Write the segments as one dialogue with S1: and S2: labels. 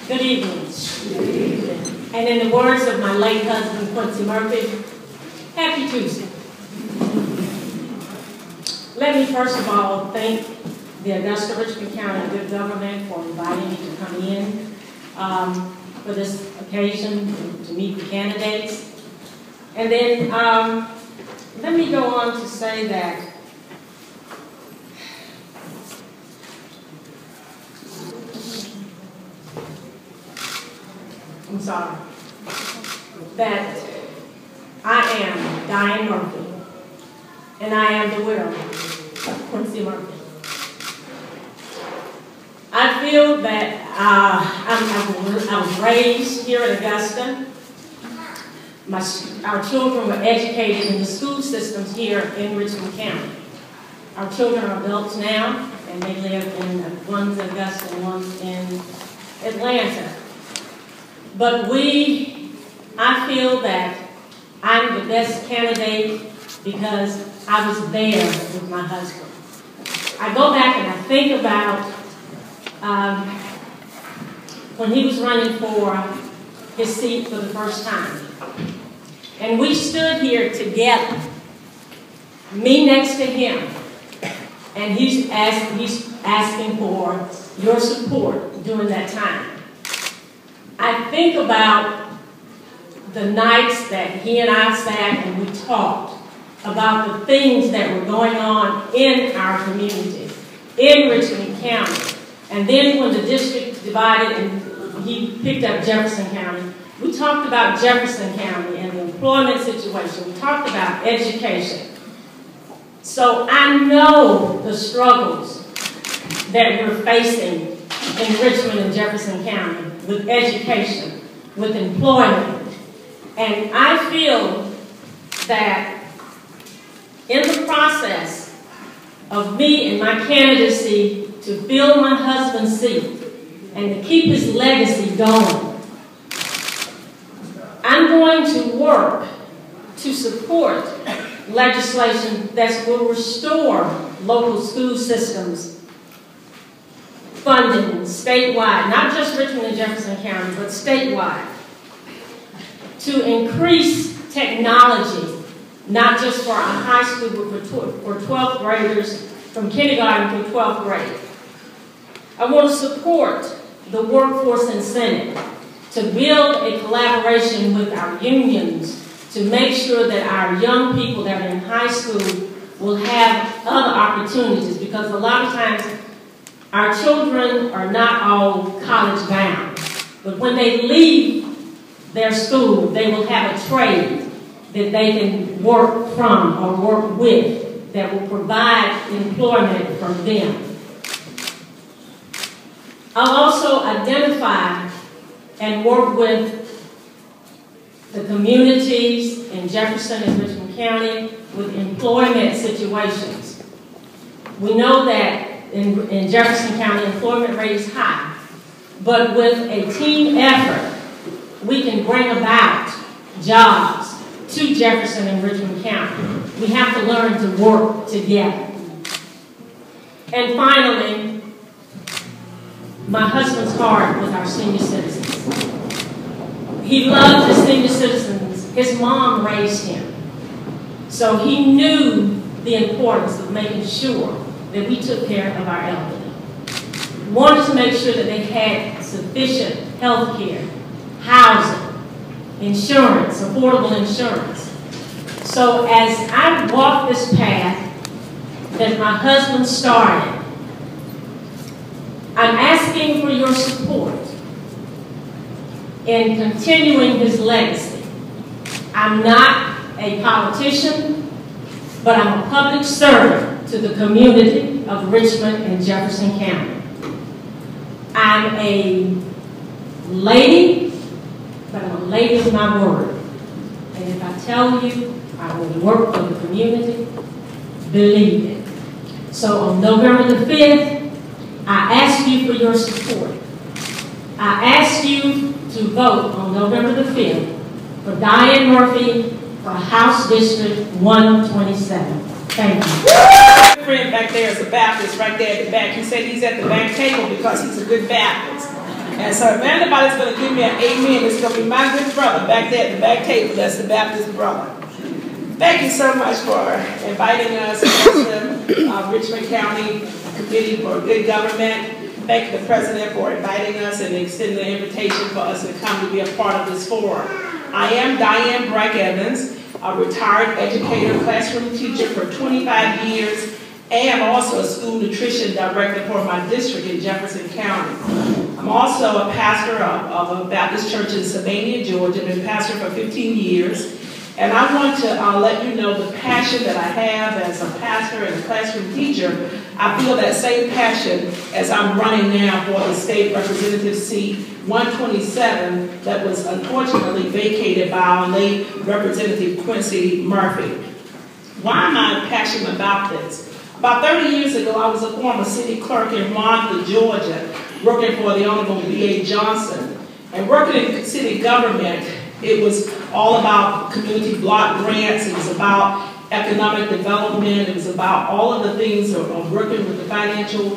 S1: Good evening. Good evening. And in the words of my late husband, Quincy Murphy, happy Tuesday. Let me first of all thank the Augusta Richmond County Good Government for inviting me to come in for this occasion to meet the candidates. And then let me go on to say that I'm sorry, that I am Dianne Murphy, and I am the widow of Quincy Murphy. I feel that I was raised here in Augusta. Our children were educated in the school systems here in Richmond County. Our children are adults now, and they live in one's in Augusta and one's in Atlanta. But I feel that I'm the best candidate because I was there with my husband. I go back and I think about when he was running for his seat for the first time. And we stood here together, me next to him, and he's asking for your support during that time. I think about the nights that he and I sat and we talked about the things that were going on in our community, in Richmond County. And then when the district divided and he picked up Jefferson County, we talked about Jefferson County and the employment situation. We talked about education. So I know the struggles that we're facing in Richmond and Jefferson County with education, with employment. And I feel that in the process of me and my candidacy to fill my husband's seat and to keep his legacy going, I'm going to work to support legislation that will restore local school systems funding statewide, not just Richmond and Jefferson County, but statewide, to increase technology, not just for our high school, but for 12th graders from kindergarten through 12th grade. I want to support the workforce incentive to build a collaboration with our unions to make sure that our young people that are in high school will have other opportunities, because a lot of times our children are not all college bound, but when they leave their school, they will have a trade that they can work from or work with that will provide employment for them. I'll also identify and work with the communities in Jefferson and Richmond County with employment situations. We know that in Jefferson County, employment rate is high, but with a team effort, we can bring about jobs to Jefferson and Richmond County. We have to learn to work together. And finally, my husband's heart with our senior citizens. He loved his senior citizens. His mom raised him. So he knew the importance of making sure that we took care of our elderly. We wanted to make sure that they had sufficient health care, housing, insurance, affordable insurance. So as I walk this path that my husband started, I'm asking for your support in continuing his legacy. I'm not a politician, but I'm a public servant to the community of Richmond and Jefferson County. I'm a lady, but I'm a lady of my word. And if I tell you I will work for the community, believe it. So on November the 5th, I ask you for your support. I ask you to vote on November the 5th for Dianne Murphy for House District 127. Thank you.
S2: My friend back there is a Baptist right there at the back. He said he's at the back table because he's a good Baptist. And so if anybody's going to give me an amen, it's going to be my good brother back there at the back table. That's the Baptist brother. Thank you so much for inviting us to the Richmond County Committee for Good Government. Thank you, the President, for inviting us and extending the invitation for us to come to be a part of this forum. I am Dianne Evans, a retired educator, classroom teacher for 25 years, and also a school nutrition director for my district in Jefferson County. I'm also a pastor of a Baptist church in Savannah, Georgia. I've been pastor for 15 years. And I want to let you know the passion that I have as a pastor and a classroom teacher. I feel that same passion as I'm running now for the state representative seat 127 that was unfortunately vacated by our late Representative Quincy Murphy. Why am I passionate about this? About 30 years ago, I was a former city clerk in Wanda, Georgia, working for the Honorable B.A. Johnson. And working in city government, it was all about community block grants. It was about economic development. It was about all of the things of working with the financial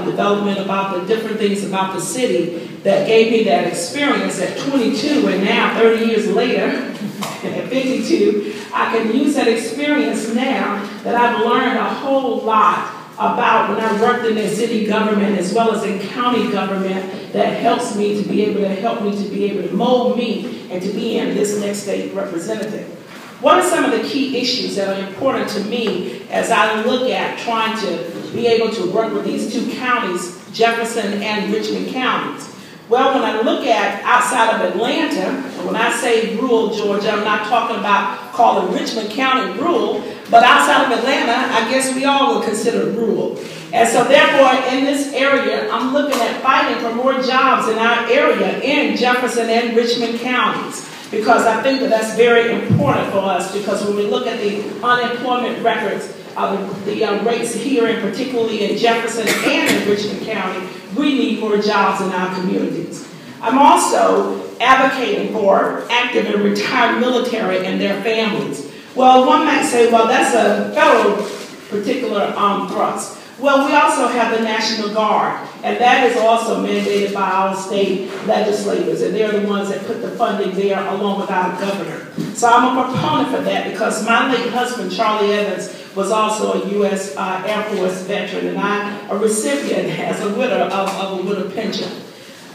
S2: development, about the different things about the city that gave me that experience at 22, and now 30 years later, at 52, I can use that experience now that I've learned a whole lot about when I worked in the city government as well as in county government that helps me to be able to mold me and to be in this next state representative. What are some of the key issues that are important to me as I look at trying to be able to work with these two counties, Jefferson and Richmond counties? Well, when I look at outside of Atlanta, and when I say rural Georgia, I'm not talking about calling Richmond County rural, but outside of Atlanta, I guess we all will consider rural. And so therefore, in this area, I'm looking at fighting for more jobs in our area in Jefferson and Richmond counties, because I think that that's very important for us, because when we look at the unemployment records, the rates here, and particularly in Jefferson and in Richmond County, we need more jobs in our communities. I'm also advocating for active and retired military and their families. Well, one might say, well, that's a federal particular thrust. Well, we also have the National Guard, and that is also mandated by our state legislators, and they're the ones that put the funding there along with our governor. So I'm a proponent for that, because my late husband, Charlie Evans, was also a U.S. Air Force veteran, and I'm a recipient as a widow of a widow pension.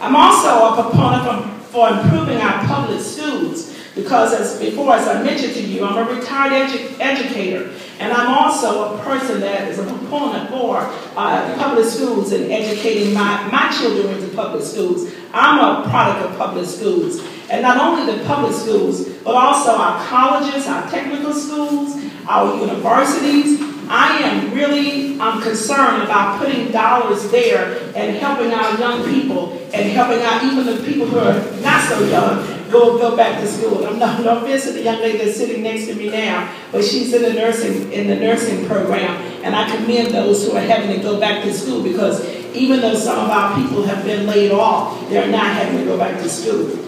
S2: I'm also a proponent for improving our public schools, because as I mentioned to you, I'm a retired educator, and I'm also a person that is a proponent for public schools and educating my children into public schools. I'm a product of public schools, and not only the public schools, but also our colleges, our technical schools, our universities. I am really concerned about putting dollars there and helping our young people and helping out even the people who are not so young go back to school. I'm no offense to the young lady that's sitting next to me now, but she's in the nursing program, and I commend those who are having to go back to school, because even though some of our people have been laid off, they're not having to go back to school.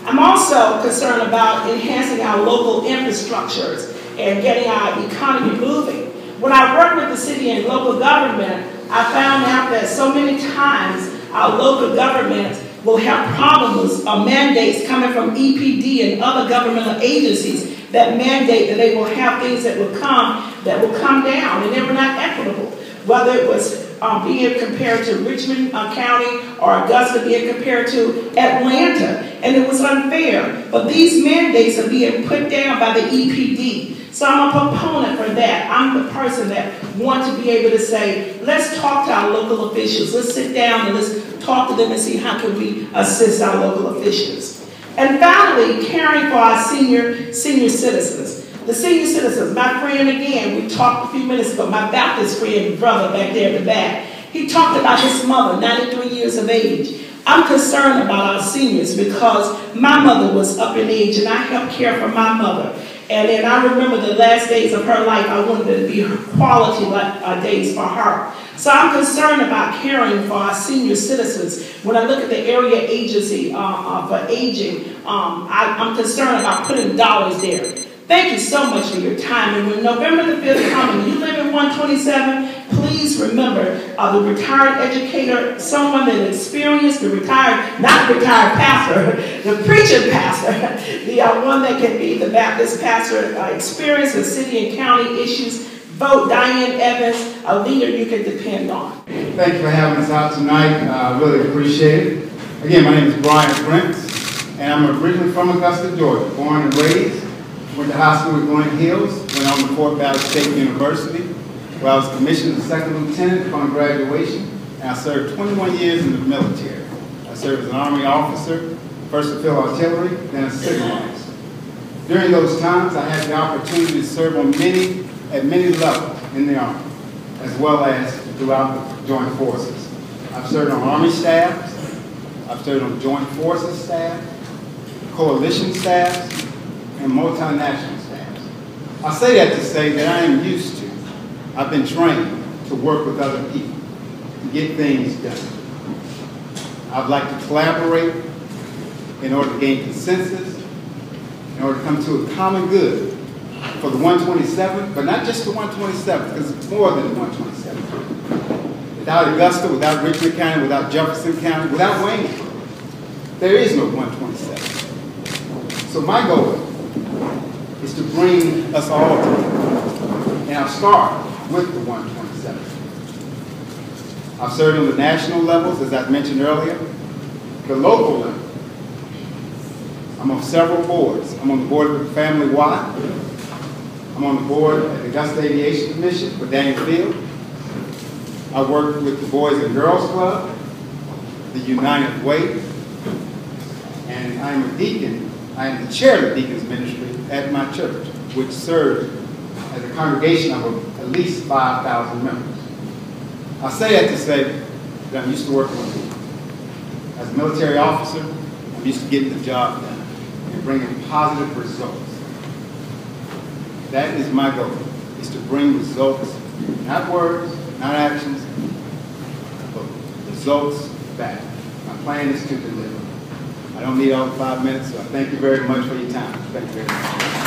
S2: I'm also concerned about enhancing our local infrastructures and getting our economy moving. When I work with the city and local government, I found out that so many times our local governments will have problems or mandates coming from EPD and other governmental agencies that mandate that they will have things that will come down, and they were not equitable. Whether it was being compared to Richmond County or Augusta being compared to Atlanta, and it was unfair. But these mandates are being put down by the EPD. So I'm a proponent for that. I'm the person that wants to be able to say, let's talk to our local officials. Let's sit down and let's talk to them and see how can we assist our local officials. And finally, caring for our senior citizens. The senior citizens, my friend again, we talked a few minutes ago, my Baptist friend, brother back there in the back, he talked about his mother, 93 years of age. I'm concerned about our seniors because my mother was up in age and I helped care for my mother. And then I remember the last days of her life, I wanted it to be quality days for her. So I'm concerned about caring for our senior citizens. When I look at the area agency for aging, I'm concerned about putting dollars there. Thank you so much for your time. And when November the 5th comes and you live in 127, please please remember the retired educator, someone that experienced the retired, not retired pastor, the preaching pastor, the one that can be the Baptist pastor, experience in city and county issues. Vote Dianne Evans, a leader you can depend on.
S3: Thank you for having us out tonight. I really appreciate it. Again, my name is Brian Prince, and I'm originally from Augusta, Georgia, born and raised. Went to high school at Glen Hills, went on to Fort Valley State University, where I was commissioned as second lieutenant upon graduation, and I served 21 years in the military. I served as an Army officer, first to field artillery, then as a signal officer. During those times, I had the opportunity to serve at many levels in the Army, as well as throughout the Joint Forces. I've served on Army staffs, I've served on Joint Forces staff, coalition staffs, and multinational staffs. I say that to say that I am used to, I've been trained to work with other people, to get things done. I'd like to collaborate in order to gain consensus, in order to come to a common good for the 127, but not just the 127, because it's more than the 127. Without Augusta, without Richmond County, without Jefferson County, without Wayne, there is no 127. So my goal is to bring us all together. And I'll start with the 127. I've served on the national levels, as I mentioned earlier, the local level. I'm on several boards. I'm on the board of Family Y. I'm on the board at the Augusta Aviation Commission for Daniel Field. I work with the Boys and Girls Club, the United Way, and I am a deacon. I am the chair of the Deacons Ministry at my church, which serves as a congregation of at least 5,000 members. I say that to say that I'm used to working with people. As a military officer, I'm used to getting the job done and bringing positive results. That is my goal, is to bring results, not words, not actions, but results back. My plan is to deliver. I don't need all 5 minutes, so I thank you very much for your time. Thank you very much.